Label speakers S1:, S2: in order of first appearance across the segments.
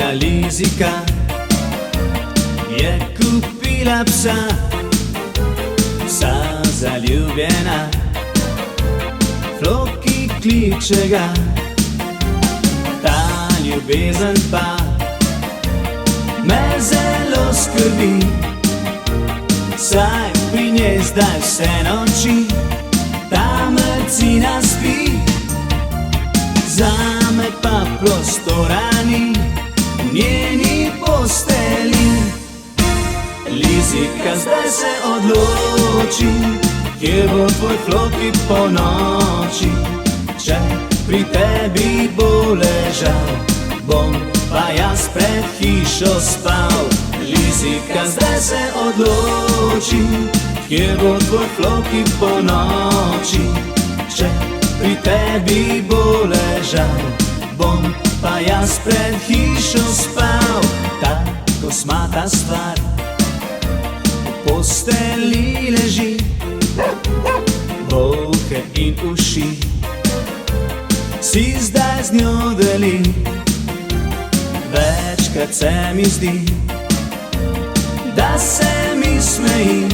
S1: Moja Lizika je kupila psa, psa zaljubljena, Floki kliče ga, ta ljubezen pa me zelo skrbi, saj pri njej zdaj vse noči ta mrcina spi. Zame pa prostora ni v njeni posteli. Lizika, zdaj se odloči, kje bo tvoj Floki po noči. Če pri tebi bo ležal, bom pa jaz pred hišo spal. Lizika, zdaj se odloči, kje bo tvoj Floki po noči. Če pri tebi bo ležal, bom pa jaz pred hišo spal. Ta kosmata stvar v posteli leži, bolhe in uši si zdaj z njo deli. Večkrat se mi zdi, da se mi smeji,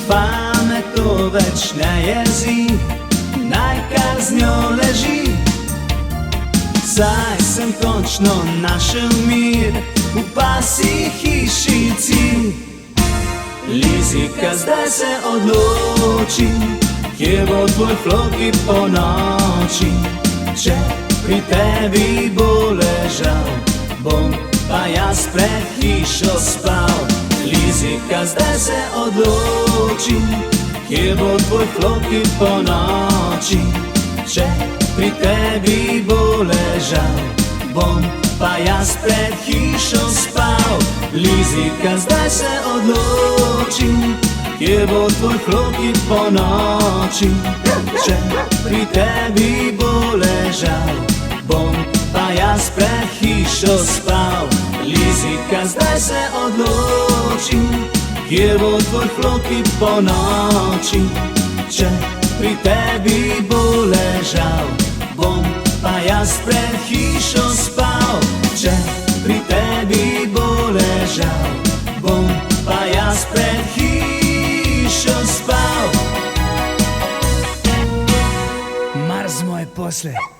S1: pa me to več ne jezi, naj kar z njo leži. Saj sem končno našel mir v pasji hišici. Lizika, zdaj se odloči, kje bo tvoj Floki po noči. Če pri tebi bo ležal, bom pa jaz pred hišo spal. Lizika, zdaj se odloči, kje bo tvoj Floki po noči. Če pri tebi bo ležal, bom pa jaz pred hišo spal. Lizika, zdaj se odloči, kje bo tvoj Floki po noči. Če pri tebi bo ležal, bom pa jaz pred hišo spal. Lizika, zdaj se odloči, kje bo tvoj Floki po noči. Če pri tebi bo ležal, bom pa jaz pred hišo spal. Če pri tebi bo ležal, bom pa jaz pred hišo spal. Mars moje posle.